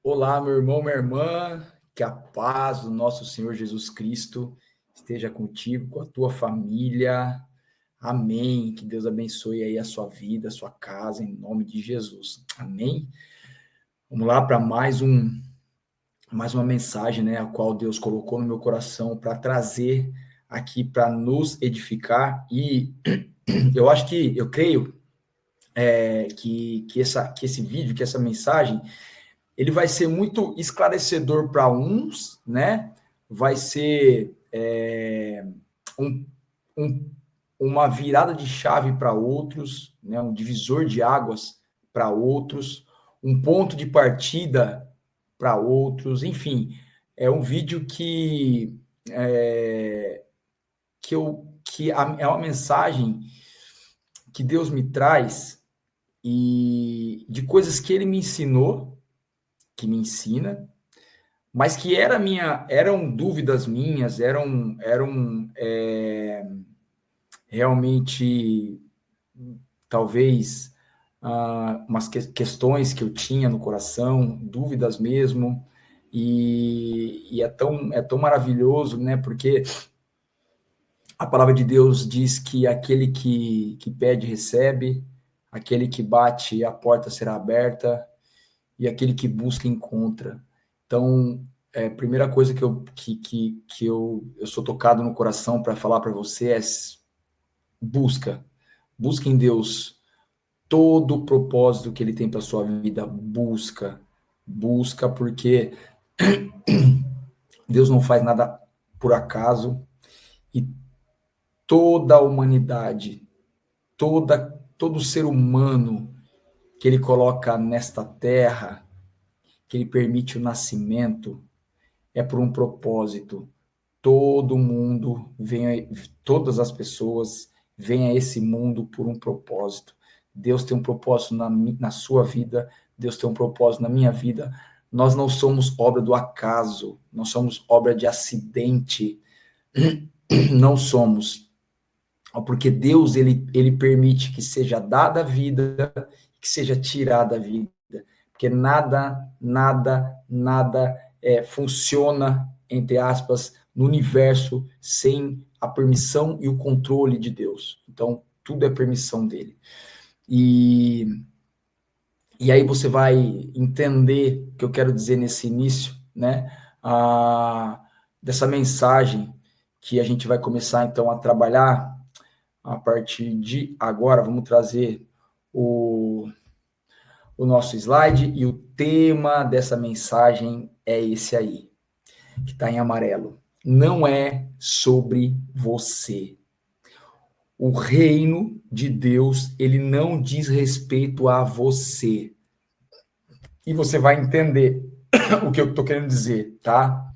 Olá, meu irmão, minha irmã, que a paz do nosso Senhor Jesus Cristo esteja contigo, com a tua família. Amém. Que Deus abençoe aí a sua vida, a sua casa, em nome de Jesus. Amém. Vamos lá para mais uma mensagem, né, a qual Deus colocou no meu coração para trazer aqui para nos edificar. E eu creio que esse vídeo, que essa mensagem ele vai ser muito esclarecedor para uns, né? Vai ser um, um, uma virada de chave para outros, né? Um divisor de águas para outros, um ponto de partida para outros, enfim, é um vídeo é uma mensagem que Deus me traz e de coisas que Ele me ensinou, que me ensina, mas que eram dúvidas minhas, eram realmente talvez umas questões que eu tinha no coração, dúvidas mesmo, e é tão maravilhoso, né? Porque a palavra de Deus diz que aquele que pede recebe, aquele que bate a porta será aberta e aquele que busca encontra. Então, a primeira coisa que eu sou tocado no coração para falar para você é busca. Busca em Deus todo o propósito que Ele tem para sua vida. Busca, porque Deus não faz nada por acaso e toda a humanidade, todo ser humano que Ele coloca nesta terra, que Ele permite o nascimento, é por um propósito. Todo mundo vem, todas as pessoas vêm a esse mundo por um propósito. Deus tem um propósito na sua vida, Deus tem um propósito na minha vida. Nós não somos obra do acaso, não somos obra de acidente, não somos. Porque Deus, ele permite que seja dada a vida, que seja tirada a vida. Porque nada funciona, entre aspas, no universo sem a permissão e o controle de Deus. Então, tudo é permissão dele. E aí você vai entender o que eu quero dizer nesse início, né? Dessa mensagem que a gente vai começar, então, a trabalhar a partir de agora. Vamos trazer o nosso slide e o tema dessa mensagem é esse aí, que está em amarelo. Não é sobre você. O reino de Deus, ele não diz respeito a você. E você vai entender o que eu estou querendo dizer, tá?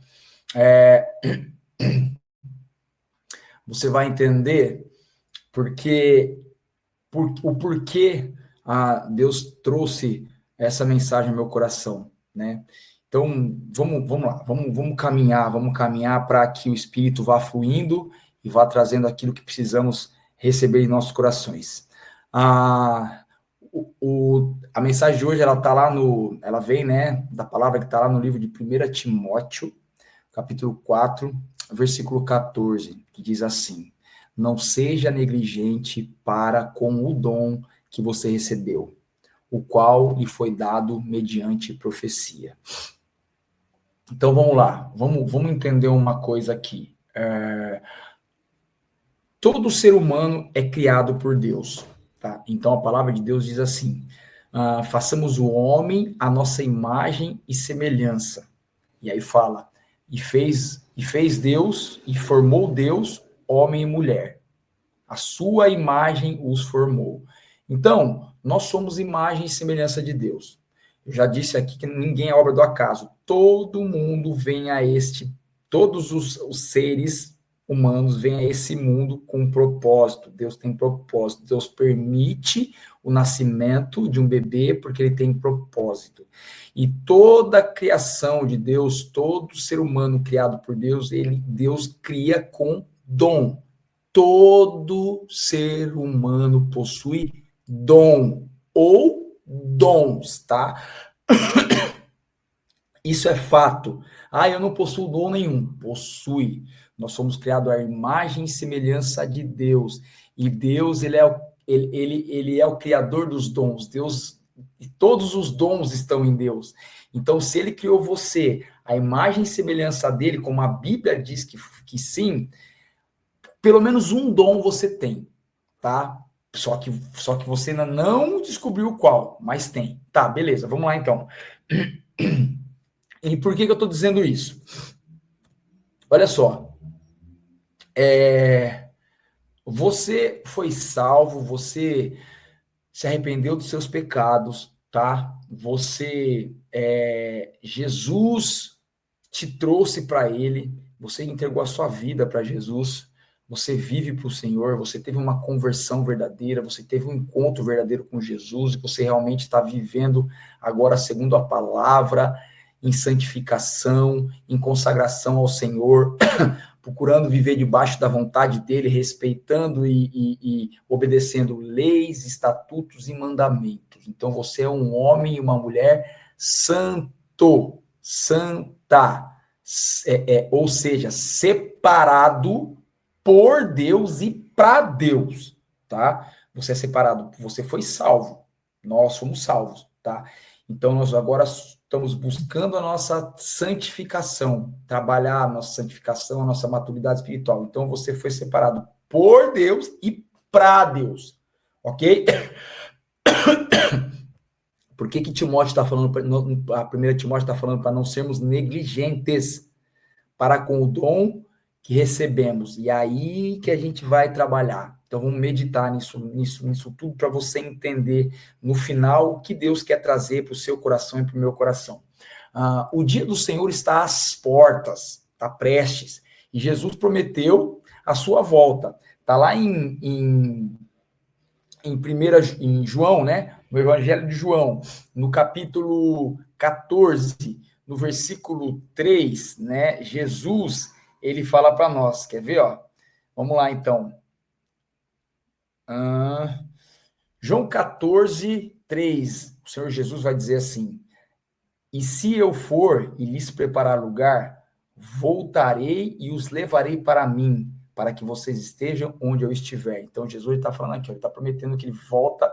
Você vai entender o porquê Deus trouxe essa mensagem ao meu coração, né? Então, vamos lá, vamos caminhar para que o Espírito vá fluindo e vá trazendo aquilo que precisamos receber em nossos corações. A mensagem de hoje, ela vem, né, da palavra que está lá no livro de 1 Timóteo, capítulo 4, versículo 14, que diz assim: não seja negligente para com o dom que você recebeu, o qual lhe foi dado mediante profecia. Então vamos lá, vamos entender uma coisa aqui. Todo ser humano é criado por Deus, tá? Então a palavra de Deus diz assim: façamos o homem à nossa imagem e semelhança. E aí fala: e fez Deus, e formou Deus homem e mulher. A sua imagem os formou. Então, nós somos imagem e semelhança de Deus. Eu já disse aqui que ninguém é obra do acaso. Todo mundo vem a todos os seres humanos vêm a esse mundo com um propósito. Deus tem propósito. Deus permite o nascimento de um bebê porque ele tem propósito. E toda a criação de Deus, todo ser humano criado por Deus, Deus cria com dom. Todo ser humano possui dom ou dons, tá? Isso é fato. Ah, eu não possuo dom nenhum. Possui. Nós somos criados à imagem e semelhança de Deus. E Deus, ele é o criador dos dons. Deus, e todos os dons estão em Deus. Então, se ele criou você, a imagem e semelhança dele, como a Bíblia diz que sim, pelo menos um dom você tem, tá? Só que você ainda não descobriu qual, mas tem. Tá, beleza, vamos lá então. E por que eu estou dizendo isso? Olha só, você foi salvo, você se arrependeu dos seus pecados, tá? Jesus te trouxe para Ele, você entregou a sua vida para Jesus, você vive para o Senhor, você teve uma conversão verdadeira, você teve um encontro verdadeiro com Jesus, e você realmente está vivendo agora segundo a palavra, em santificação, em consagração ao Senhor, procurando viver debaixo da vontade dele, respeitando e obedecendo leis, estatutos e mandamentos. Então você é um homem e uma mulher santo, santa, ou seja, separado por Deus e para Deus, tá? Você é separado, você foi salvo, nós somos salvos, tá? Então nós agora estamos buscando a nossa santificação, trabalhar a nossa santificação, a nossa maturidade espiritual. Então você foi separado por Deus e para Deus, ok? Por que Timóteo está falando, a primeira Timóteo está falando para não sermos negligentes para com o dom que recebemos. E aí que a gente vai trabalhar. Então vamos meditar nisso tudo para você entender no final o que Deus quer trazer para o seu coração e para o meu coração. O dia do Senhor está às portas, está prestes. E Jesus prometeu a sua volta. Está lá em João, né? No Evangelho de João, no capítulo 14, no versículo 3, né? Jesus, ele fala para nós, quer ver, ó? Vamos lá, então. João 14, 3, o Senhor Jesus vai dizer assim: e se eu for e lhes preparar lugar, voltarei e os levarei para mim, para que vocês estejam onde eu estiver. Então, Jesus está falando aqui, ele está prometendo que ele volta,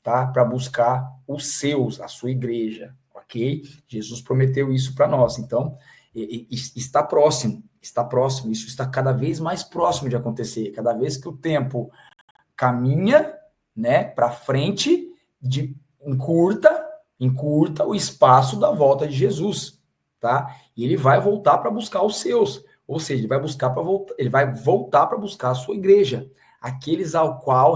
tá, para buscar os seus, a sua igreja, ok? Jesus prometeu isso para nós. Então, está próximo, isso está cada vez mais próximo de acontecer. Cada vez que o tempo caminha, né, para frente, encurta o espaço da volta de Jesus, tá? E ele vai voltar para buscar os seus, ou seja, ele vai voltar para buscar a sua igreja, aqueles ao qual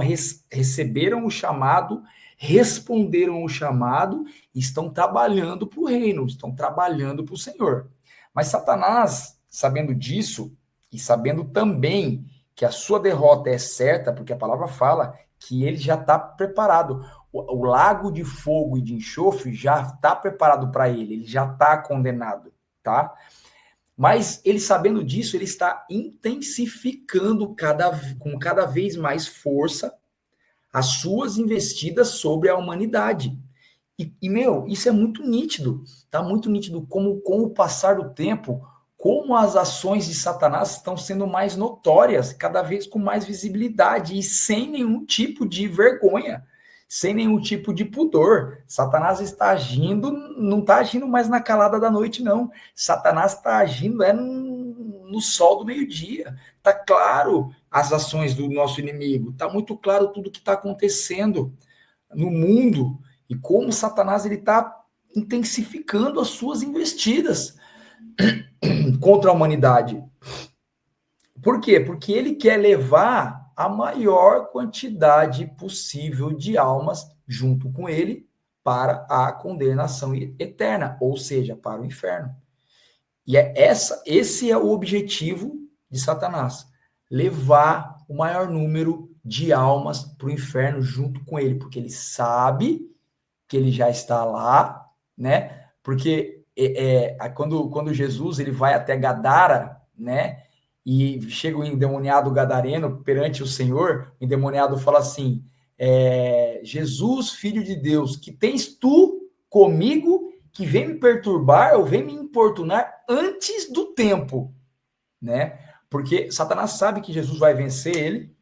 receberam o chamado, responderam o chamado e estão trabalhando para o reino, estão trabalhando para o Senhor. Mas Satanás, sabendo disso e sabendo também que a sua derrota é certa, porque a palavra fala que ele já está preparado. O lago de fogo e de enxofre já está preparado para ele já está condenado, tá? Mas ele, sabendo disso, ele está intensificando com cada vez mais força as suas investidas sobre a humanidade. Meu, isso é muito nítido, tá muito nítido como, com o passar do tempo, como as ações de Satanás estão sendo mais notórias, cada vez com mais visibilidade e sem nenhum tipo de vergonha, sem nenhum tipo de pudor. Satanás está agindo, não está agindo mais na calada da noite, não. Satanás está agindo no sol do meio-dia. Está claro as ações do nosso inimigo, está muito claro tudo que está acontecendo no mundo e como Satanás está intensificando as suas investidas contra a humanidade. Por quê? Porque ele quer levar a maior quantidade possível de almas junto com ele para a condenação eterna, ou seja, para o inferno. E esse é o objetivo de Satanás, levar o maior número de almas para o inferno junto com ele, porque ele sabe que ele já está lá, né? Porque quando Jesus ele vai até Gadara, né? E chega o endemoniado gadareno perante o Senhor, o endemoniado fala assim: Jesus, filho de Deus, que tens tu comigo que vem me perturbar ou vem me importunar antes do tempo, né? Porque Satanás sabe que Jesus vai vencer ele,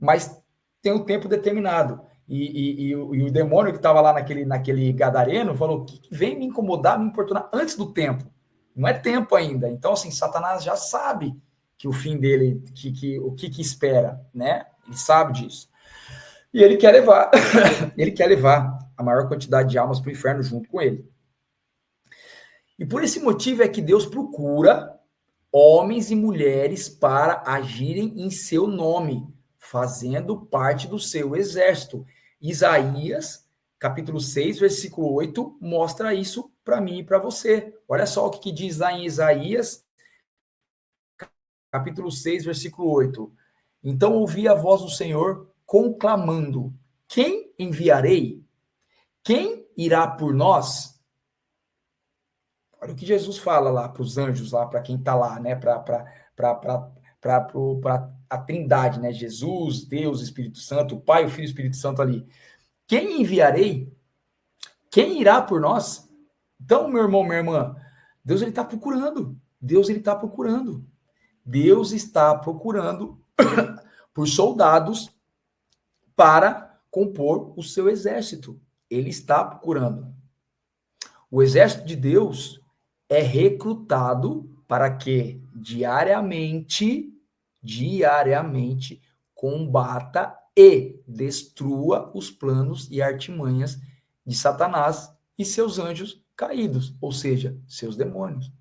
mas tem um tempo determinado. E o demônio que estava lá naquele gadareno falou que vem me incomodar, me importunar antes do tempo. Não é tempo ainda. Então, assim, Satanás já sabe que o fim dele, o que espera, né? Ele sabe disso. E ele quer levar, ele quer levar a maior quantidade de almas para o inferno junto com ele. E por esse motivo é que Deus procura homens e mulheres para agirem em seu nome, fazendo parte do seu exército. Isaías, capítulo 6, versículo 8, mostra isso para mim e para você. Olha só o que diz lá em Isaías, capítulo 6, versículo 8. Então ouvi a voz do Senhor conclamando: quem enviarei? Quem irá por nós? Olha o que Jesus fala lá para os anjos, lá para quem está lá, né? Para a Trindade, né? Jesus, Deus, Espírito Santo, o Pai, o Filho e o Espírito Santo ali. Quem enviarei? Quem irá por nós? Então, meu irmão, minha irmã, Deus ele está procurando. Deus ele está procurando. Deus está procurando por soldados para compor o seu exército. Ele está procurando. O exército de Deus é recrutado para que diariamente combata e destrua os planos e artimanhas de Satanás e seus anjos caídos, ou seja, seus demônios.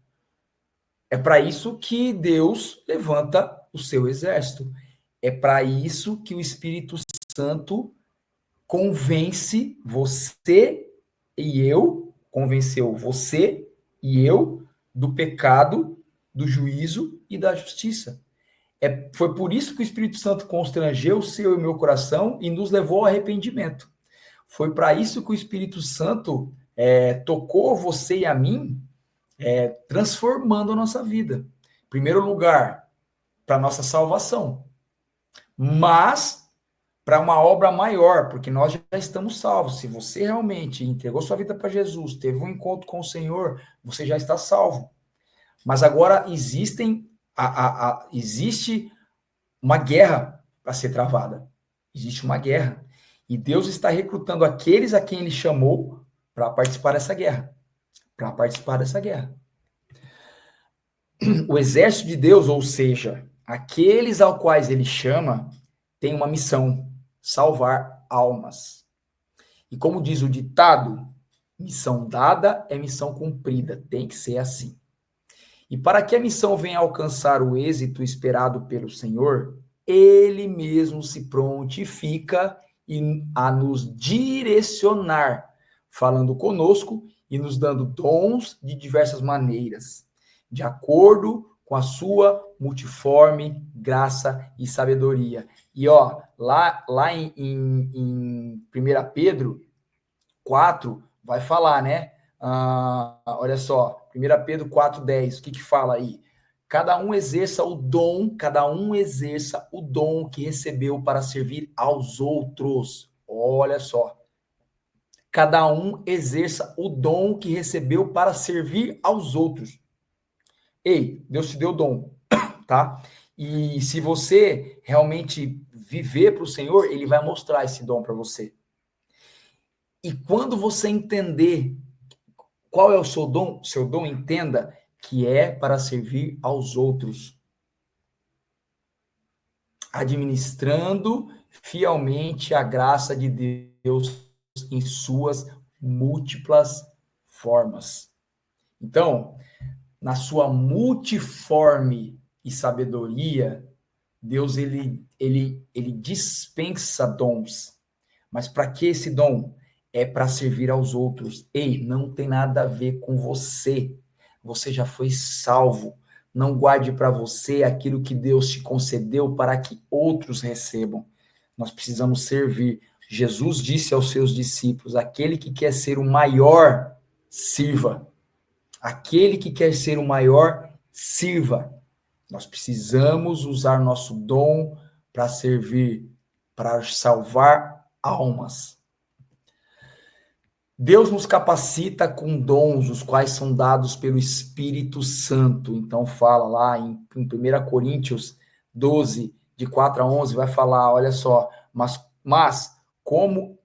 É para isso que Deus levanta o seu exército. É para isso que o Espírito Santo convenceu você e eu do pecado, do juízo e da justiça. Foi por isso que o Espírito Santo constrangeu o seu e o meu coração e nos levou ao arrependimento. Foi para isso que o Espírito Santo tocou você e a mim, transformando a nossa vida. Em primeiro lugar, para a nossa salvação. Mas para uma obra maior, porque nós já estamos salvos. Se você realmente entregou sua vida para Jesus, teve um encontro com o Senhor, você já está salvo. Mas agora existe uma guerra para ser travada. Existe uma guerra. E Deus está recrutando aqueles a quem Ele chamou para participar dessa guerra. Para participar dessa guerra. O exército de Deus, ou seja, aqueles aos quais Ele chama, tem uma missão: salvar almas. E como diz o ditado, missão dada é missão cumprida. Tem que ser assim. E para que a missão venha alcançar o êxito esperado pelo Senhor, Ele mesmo se prontifica a nos direcionar, falando conosco e nos dando dons de diversas maneiras, de acordo com a sua multiforme graça e sabedoria. E lá em 1 Pedro 4, vai falar, né? Olha só, 1 Pedro 4,10, o que fala aí? Cada um exerça o dom que recebeu para servir aos outros. Olha só. Cada um exerça o dom que recebeu para servir aos outros. Ei, Deus te deu dom, tá? E se você realmente viver para o Senhor, Ele vai mostrar esse dom para você. E quando você entender qual é o seu dom, entenda que é para servir aos outros, administrando fielmente a graça de Deus em suas múltiplas formas. Então, na sua multiforme e sabedoria, Deus ele dispensa dons. Mas para que esse dom? É para servir aos outros. Ei, não tem nada a ver com você. Você já foi salvo. Não guarde para você aquilo que Deus te concedeu para que outros recebam. Nós precisamos servir. Jesus disse aos seus discípulos: aquele que quer ser o maior, sirva. Aquele que quer ser o maior, sirva. Nós precisamos usar nosso dom para servir, para salvar almas. Deus nos capacita com dons, os quais são dados pelo Espírito Santo. Então, fala lá em 1 Coríntios 12, de 4 a 11, vai falar, olha só, mas como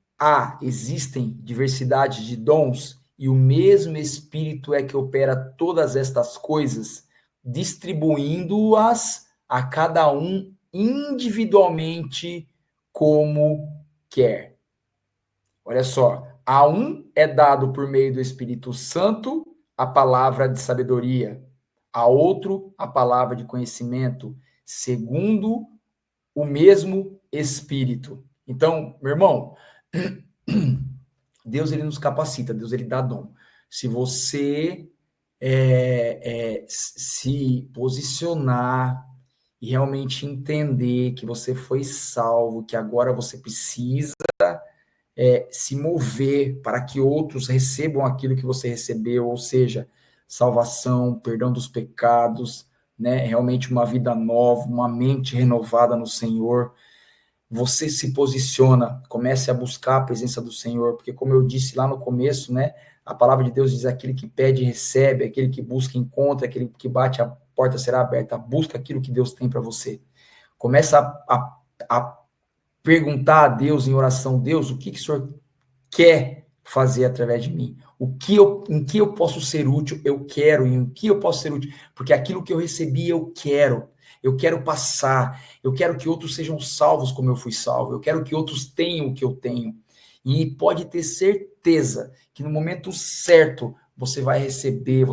existem diversidade de dons, e o mesmo Espírito é que opera todas estas coisas, distribuindo-as a cada um individualmente como quer. Olha só, a um é dado por meio do Espírito Santo a palavra de sabedoria, a outro a palavra de conhecimento, segundo o mesmo Espírito. Então, meu irmão, Deus ele nos capacita, Deus ele dá dom. Se você se posicionar e realmente entender que você foi salvo, que agora você precisa se mover para que outros recebam aquilo que você recebeu, ou seja, salvação, perdão dos pecados, né? Realmente uma vida nova, uma mente renovada no Senhor. Você se posiciona, comece a buscar a presença do Senhor, porque como eu disse lá no começo, né? A palavra de Deus diz: aquele que pede, recebe, aquele que busca, encontra, aquele que bate, a porta será aberta. Busca aquilo que Deus tem para você. Começa a perguntar a Deus em oração: Deus, o que o Senhor quer fazer através de mim? Em que eu posso ser útil? Eu quero. Em que eu posso ser útil? Porque aquilo que eu recebi, eu quero. Eu quero passar. Eu quero que outros sejam salvos como eu fui salvo. Eu quero que outros tenham o que eu tenho. E pode ter certeza que no momento certo você vai receber,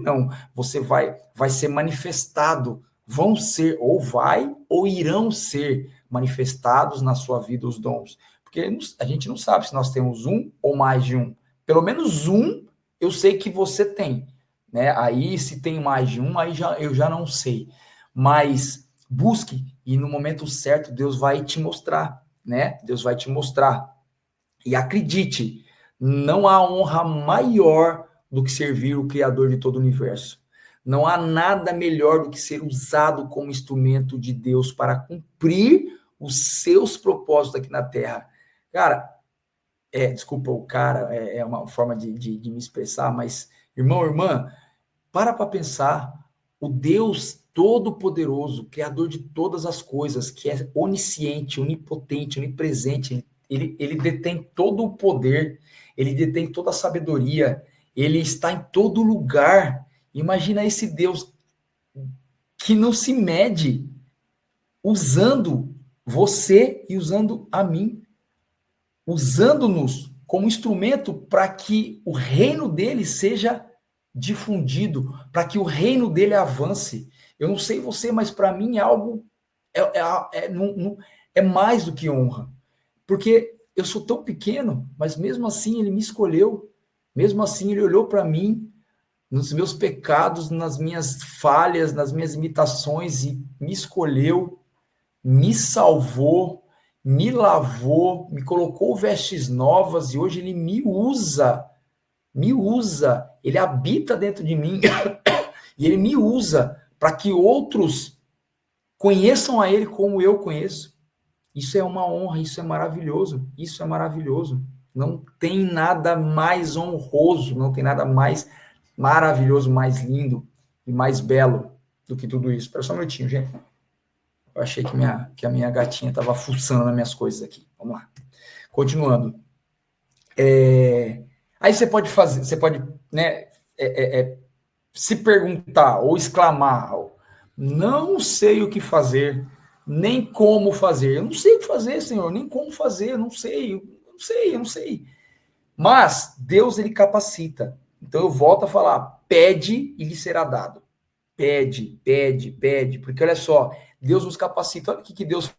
não, você vai ser manifestado. Vão ser, ou vai, ou irão ser manifestados na sua vida os dons. Porque a gente não sabe se nós temos um ou mais de um. Pelo menos um eu sei que você tem, né? Aí se tem mais de um, eu já não sei. Mas busque e no momento certo Deus vai te mostrar, né? Deus vai te mostrar. E acredite, não há honra maior do que servir o Criador de todo o universo. Não há nada melhor do que ser usado como instrumento de Deus para cumprir os seus propósitos aqui na Terra. Cara, desculpa o cara, é uma forma de me expressar, mas, irmão, irmã, para pensar, o Deus Todo-Poderoso, Criador de todas as coisas, que é onisciente, onipotente, onipresente, ele detém todo o poder, ele detém toda a sabedoria, ele está em todo lugar. Imagina esse Deus que não se mede usando você e usando a mim, usando-nos como instrumento para que o reino dele seja difundido, para que o reino dele avance. Eu não sei você, mas para mim é algo é mais do que honra, porque eu sou tão pequeno, mas mesmo assim ele me escolheu, mesmo assim ele olhou para mim, nos meus pecados, nas minhas falhas, nas minhas imitações e me escolheu, me salvou, me lavou, me colocou vestes novas e hoje ele me usa, ele habita dentro de mim e ele me usa para que outros conheçam a ele como eu conheço. Isso é uma honra, isso é maravilhoso, isso é maravilhoso. Não tem nada mais honroso, não tem nada mais maravilhoso, mais lindo e mais belo do que tudo isso. Espera só um minutinho, gente. Eu achei que a minha gatinha estava fuçando nas minhas coisas aqui. Vamos lá. Continuando. Aí você pode fazer, você pode, né, se perguntar ou exclamar: não sei o que fazer, nem como fazer. Eu não sei o que fazer, Senhor, nem como fazer, eu não sei. Mas Deus, ele capacita. Então eu volto a falar: pede e lhe será dado. Pede, porque olha só, Deus nos capacita. Olha o que Deus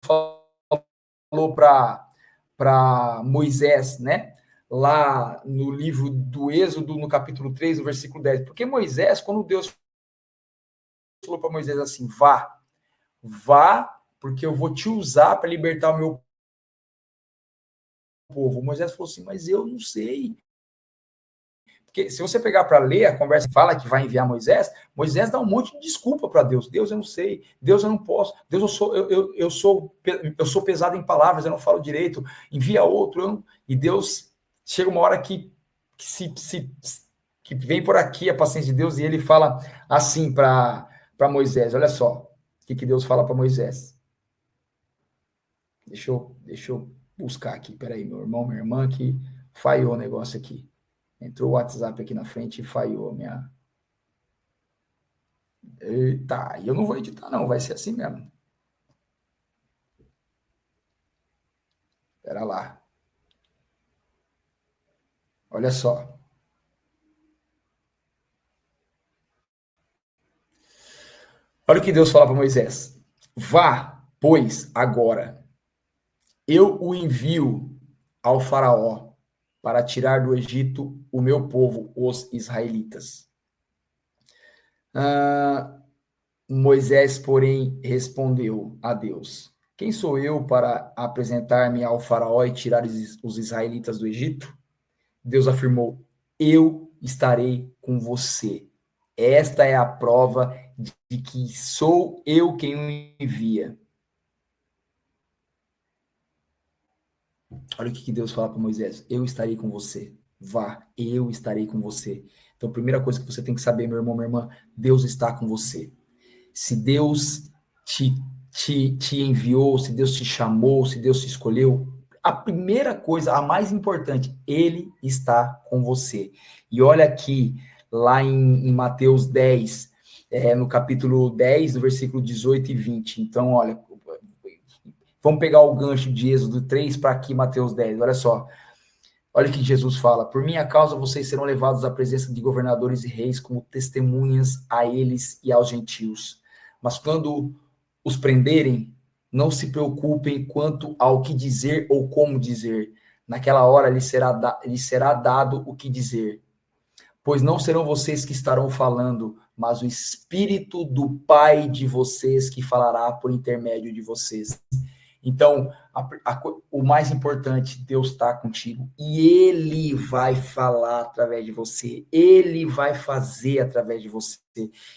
falou para Moisés, né? Lá no livro do Êxodo, no capítulo 3, no versículo 10. Porque Moisés, quando Deus falou para Moisés assim: vá, porque eu vou te usar para libertar o meu povo. Moisés falou assim: mas eu não sei. Porque se você pegar para ler, a conversa fala que vai enviar Moisés dá um monte de desculpa para Deus. Deus, eu não sei. Deus, eu não posso. Deus, eu sou pesado em palavras, eu não falo direito. Envia outro. E Deus chega uma hora que vem por aqui a paciência de Deus e ele fala assim para Moisés. Olha só o que Deus fala para Moisés. Deixa eu buscar aqui. Peraí, meu irmão, minha irmã, que falhou o negócio aqui. Entrou o WhatsApp aqui na frente e falhou a minha... Eita, eu não vou editar não, vai ser assim mesmo. Pera lá. Olha só. Olha o que Deus fala para Moisés. Vá, pois, agora. Eu o envio ao faraó para tirar do Egito o meu povo, os israelitas. Moisés, porém, respondeu a Deus: quem sou eu para apresentar-me ao faraó e tirar os israelitas do Egito? Deus afirmou: eu estarei com você. Esta é a prova de que sou eu quem o envia. Olha o que Deus fala para Moisés: eu estarei com você. Vá, eu estarei com você. Então, a primeira coisa que você tem que saber, meu irmão, minha irmã, Deus está com você. Se Deus te enviou, se Deus te chamou, se Deus te escolheu, a primeira coisa, a mais importante, Ele está com você. E olha aqui, lá em Mateus 10, no capítulo 10, no versículo 18 e 20. Então, olha, vamos pegar o gancho de Êxodo 3 para aqui, Mateus 10. Olha só. Olha o que Jesus fala: por minha causa vocês serão levados à presença de governadores e reis como testemunhas a eles e aos gentios. Mas quando os prenderem, não se preocupem quanto ao que dizer ou como dizer. Naquela hora lhes será dado o que dizer. Pois não serão vocês que estarão falando, mas o Espírito do Pai de vocês que falará por intermédio de vocês. Então, o mais importante, Deus está contigo e Ele vai falar através de você, Ele vai fazer através de você.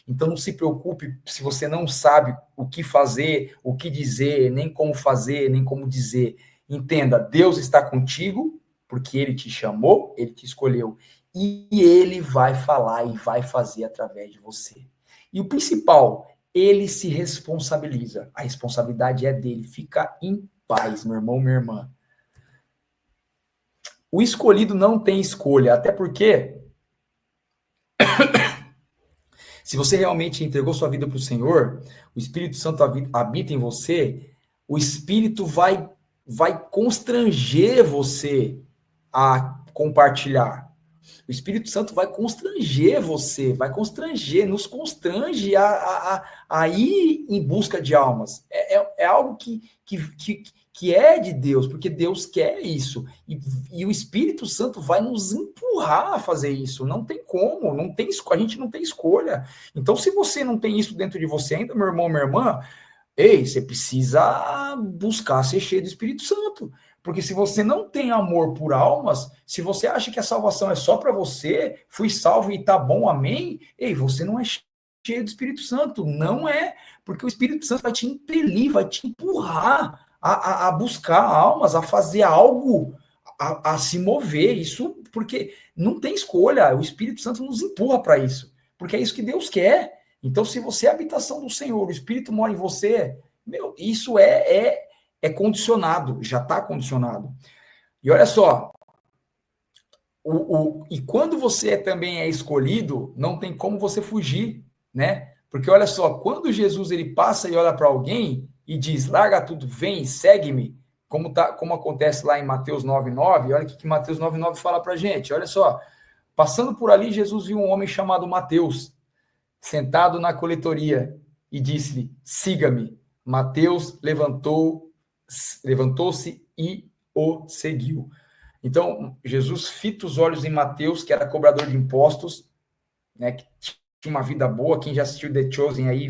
Então, não se preocupe se você não sabe o que fazer, o que dizer, nem como fazer, nem como dizer. Entenda, Deus está contigo porque Ele te chamou, Ele te escolheu e Ele vai falar e vai fazer através de você. E o principal, ele se responsabiliza. A responsabilidade é dele. Fica em paz, meu irmão, minha irmã. O escolhido não tem escolha, até porque se você realmente entregou sua vida para o Senhor, o Espírito Santo habita em você, o Espírito vai constranger você a compartilhar. O Espírito Santo vai constranger você, nos constrange a ir em busca de almas. É algo que é de Deus, porque Deus quer isso. E o Espírito Santo vai nos empurrar a fazer isso. Não tem como, a gente não tem escolha. Então, se você não tem isso dentro de você ainda, meu irmão, minha irmã, você precisa buscar ser cheio do Espírito Santo. Porque se você não tem amor por almas, se você acha que a salvação é só para você, fui salvo e tá bom, amém, você não é cheio do Espírito Santo. Não é, porque o Espírito Santo vai te impelir, vai te empurrar a buscar almas, a fazer algo, a se mover. Isso porque não tem escolha. O Espírito Santo nos empurra para isso, porque é isso que Deus quer. Então, se você é a habitação do Senhor, o Espírito mora em você, isso é condicionado, já está condicionado. E olha só, e quando você também é escolhido, não tem como você fugir, né? Porque olha só, quando Jesus ele passa e olha para alguém e diz, larga tudo, vem, segue-me, como acontece lá em Mateus 9:9, olha o que Mateus 9:9 fala para a gente, olha só, passando por ali, Jesus viu um homem chamado Mateus, sentado na coletoria, e disse-lhe, siga-me. Mateus levantou-se e o seguiu. Então, Jesus fita os olhos em Mateus, que era cobrador de impostos, né, que tinha uma vida boa. Quem já assistiu The Chosen aí,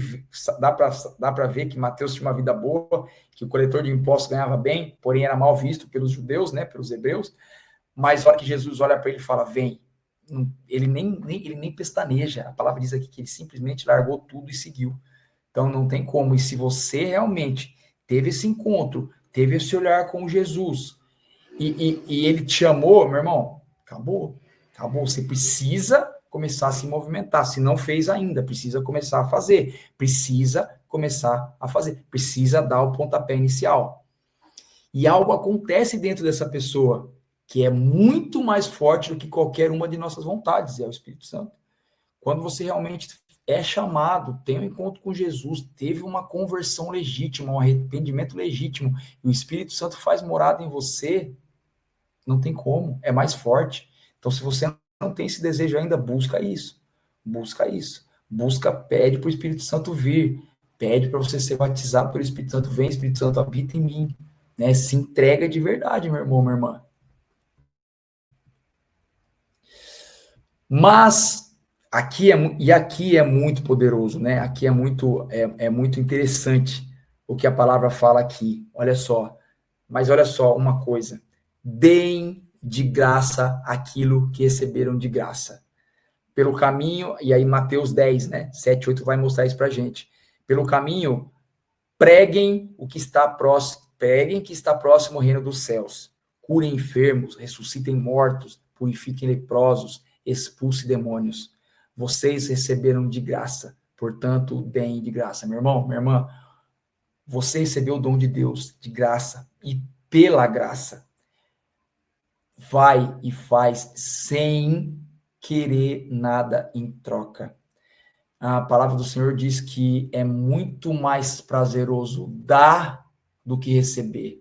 dá para ver que Mateus tinha uma vida boa, que o coletor de impostos ganhava bem, porém era mal visto pelos judeus, né, pelos hebreus. Mas a hora que Jesus olha para ele e fala, vem, ele nem pestaneja. A palavra diz aqui que ele simplesmente largou tudo e seguiu. Então não tem como. E se você realmente teve esse encontro, teve esse olhar com Jesus, e ele te amou, meu irmão, acabou. Acabou. Você precisa começar a se movimentar. Se não fez ainda, precisa começar a fazer. Precisa começar a fazer. Precisa dar o pontapé inicial. E algo acontece dentro dessa pessoa que é muito mais forte do que qualquer uma de nossas vontades, é o Espírito Santo. Quando você realmente é chamado, tem um encontro com Jesus, teve uma conversão legítima, um arrependimento legítimo, e o Espírito Santo faz morada em você, não tem como, é mais forte. Então, se você não tem esse desejo ainda, busca isso. Busca isso. Busca, pede para o Espírito Santo vir. Pede para você ser batizado pelo Espírito Santo. Vem, Espírito Santo, habita em mim. Né? Se entrega de verdade, meu irmão, minha irmã. Mas aqui é muito poderoso, né? Aqui é muito interessante o que a palavra fala aqui. Olha só. Mas olha só uma coisa. Deem de graça aquilo que receberam de graça. Pelo caminho, e aí Mateus 10, né? 7, 8 vai mostrar isso pra gente. Pelo caminho, preguem que está próximo o reino dos céus. Curem enfermos, ressuscitem mortos, purifiquem leprosos, expulsem demônios. Vocês receberam de graça, portanto, deem de graça. Meu irmão, minha irmã, você recebeu o dom de Deus de graça e pela graça. Vai e faz sem querer nada em troca. A palavra do Senhor diz que é muito mais prazeroso dar do que receber.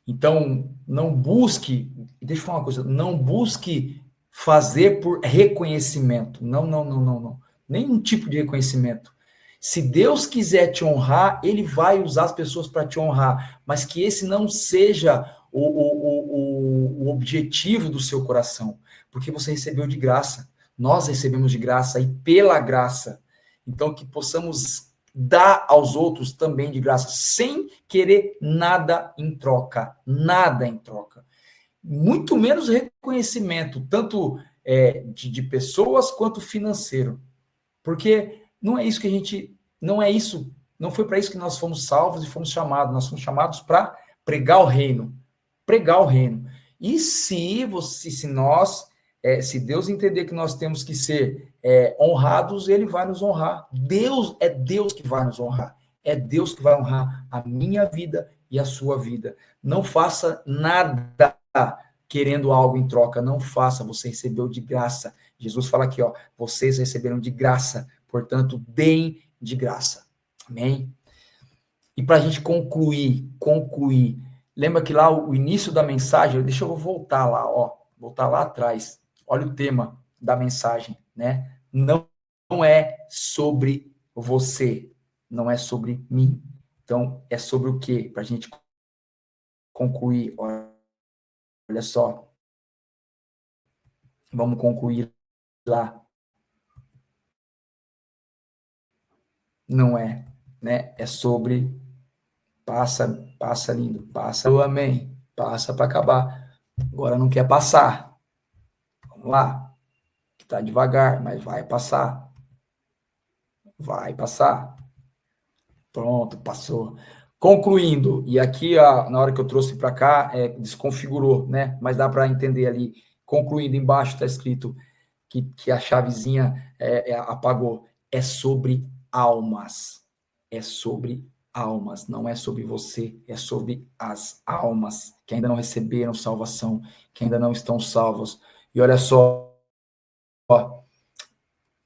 Então, não busque, deixa eu falar uma coisa, não busque fazer por reconhecimento. Não, não, não, não, não. Nenhum tipo de reconhecimento. Se Deus quiser te honrar, Ele vai usar as pessoas para te honrar, mas que esse não seja o objetivo do seu coração, porque você recebeu de graça. Nós recebemos de graça e pela graça. Então, que possamos dar aos outros também de graça, sem querer nada em troca. Nada em troca. Muito menos reconhecimento, tanto de pessoas quanto financeiro. Porque não é isso que a gente. Não é isso. Não foi para isso que nós fomos salvos e fomos chamados. Nós fomos chamados para pregar o reino. Pregar o reino. E se nós, se Deus entender que nós temos que ser honrados, Ele vai nos honrar. Deus que vai nos honrar. É Deus que vai honrar a minha vida e a sua vida. Não faça nada querendo algo em troca. Não faça. Você recebeu de graça. Jesus fala aqui, ó, vocês receberam de graça, portanto, deem de graça. Amém? E para a gente concluir, lembra que lá o início da mensagem, deixa eu voltar lá, ó, voltar lá atrás. Olha o tema da mensagem, né? Não é sobre você, não é sobre mim. Então, é sobre o quê? Para a gente concluir, olha só. Vamos concluir lá. Não é, né? É sobre passa lindo, passa o amém, passa para acabar. Agora não quer passar. Vamos lá. Tá devagar, mas vai passar. Vai passar. Pronto, passou. Concluindo, e aqui na hora que eu trouxe para cá, desconfigurou, né? Mas dá para entender ali. Concluindo, embaixo está escrito que a chavezinha apagou. É sobre almas. É sobre almas. Não é sobre você, é sobre as almas que ainda não receberam salvação, que ainda não estão salvos. E olha só,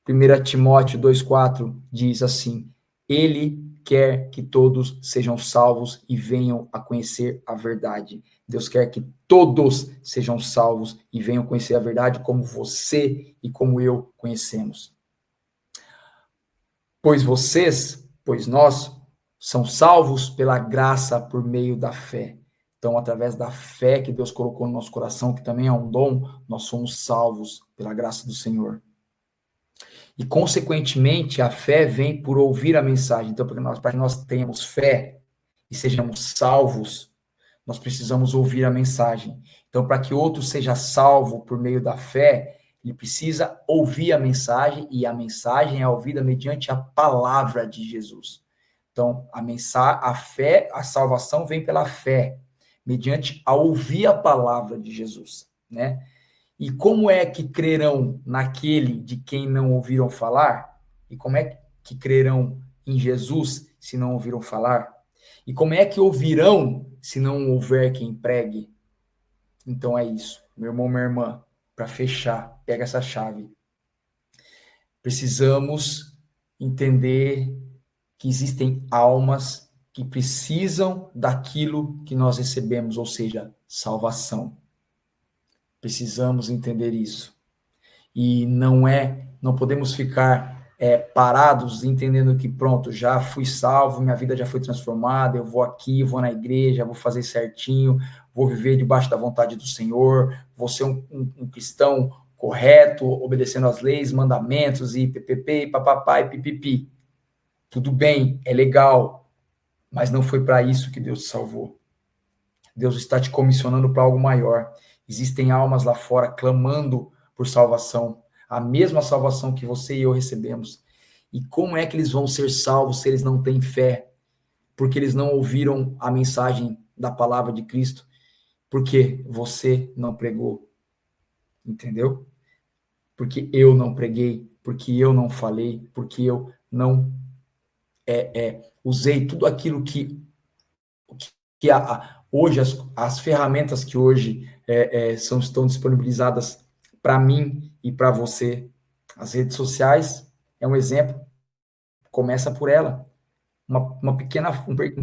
1 Timóteo 2,4 diz assim: Ele quer que todos sejam salvos e venham a conhecer a verdade. Deus quer que todos sejam salvos e venham conhecer a verdade como você e como eu conhecemos. Pois nós, são salvos pela graça por meio da fé. Então, através da fé que Deus colocou no nosso coração, que também é um dom, nós somos salvos pela graça do Senhor. E, consequentemente, a fé vem por ouvir a mensagem. Então, para que nós tenhamos fé e sejamos salvos, nós precisamos ouvir a mensagem. Então, para que outro seja salvo por meio da fé, ele precisa ouvir a mensagem, e a mensagem é ouvida mediante a palavra de Jesus. Então, a fé, a salvação vem pela fé. mediante a ouvir a palavra de Jesus, né? E como é que crerão naquele de quem não ouviram falar? E como é que crerão em Jesus se não ouviram falar? E como é que ouvirão se não houver quem pregue? Então é isso, meu irmão, minha irmã, para fechar, pega essa chave. Precisamos entender que existem almas que precisam daquilo que nós recebemos, ou seja, salvação. Precisamos entender isso. E não podemos ficar parados entendendo que pronto, já fui salvo, minha vida já foi transformada, eu vou aqui, vou na igreja, vou fazer certinho, vou viver debaixo da vontade do Senhor, vou ser um cristão correto, obedecendo às leis, mandamentos e ppp, papapá e pipipi. Tudo bem, é legal, mas não foi para isso que Deus te salvou. Deus está te comissionando para algo maior. Existem almas lá fora clamando por salvação, a mesma salvação que você e eu recebemos. E como é que eles vão ser salvos se eles não têm fé? Porque eles não ouviram a mensagem da palavra de Cristo, porque você não pregou. Entendeu? Porque eu não preguei, porque eu não falei, porque eu não usei tudo aquilo que hoje, as ferramentas que hoje estão disponibilizadas para mim e para você. As redes sociais é um exemplo, começa por ela. Um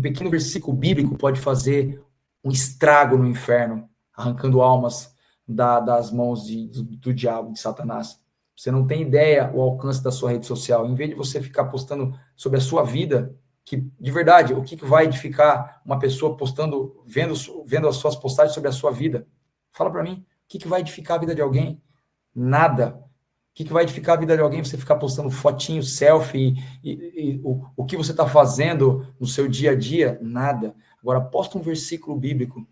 pequeno versículo bíblico pode fazer um estrago no inferno, arrancando almas das mãos do diabo, de Satanás. Você não tem ideia o alcance da sua rede social. Em vez de você ficar postando sobre a sua vida, que de verdade, o que vai edificar uma pessoa postando, vendo as suas postagens sobre a sua vida? Fala para mim, o que vai edificar a vida de alguém? Nada. O que vai edificar a vida de alguém você ficar postando fotinho, selfie, e o que você está fazendo no seu dia a dia? Nada. Agora, posta um versículo bíblico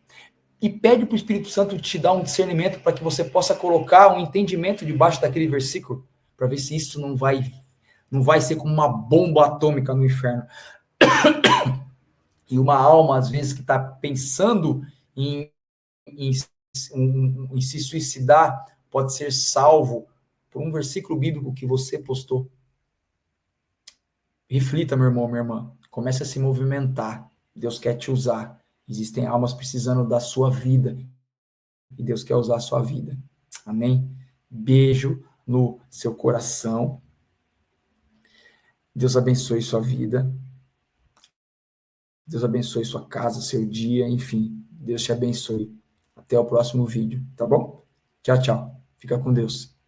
e pede para o Espírito Santo te dar um discernimento para que você possa colocar um entendimento debaixo daquele versículo, para ver se isso não vai ser como uma bomba atômica no inferno. E uma alma, às vezes, que está pensando em se suicidar, pode ser salvo por um versículo bíblico que você postou. Reflita, meu irmão, minha irmã. Comece a se movimentar. Deus quer te usar. Existem almas precisando da sua vida. E Deus quer usar a sua vida. Amém? Beijo no seu coração. Deus abençoe sua vida. Deus abençoe sua casa, seu dia, enfim. Deus te abençoe. Até o próximo vídeo, tá bom? Tchau, tchau. Fica com Deus.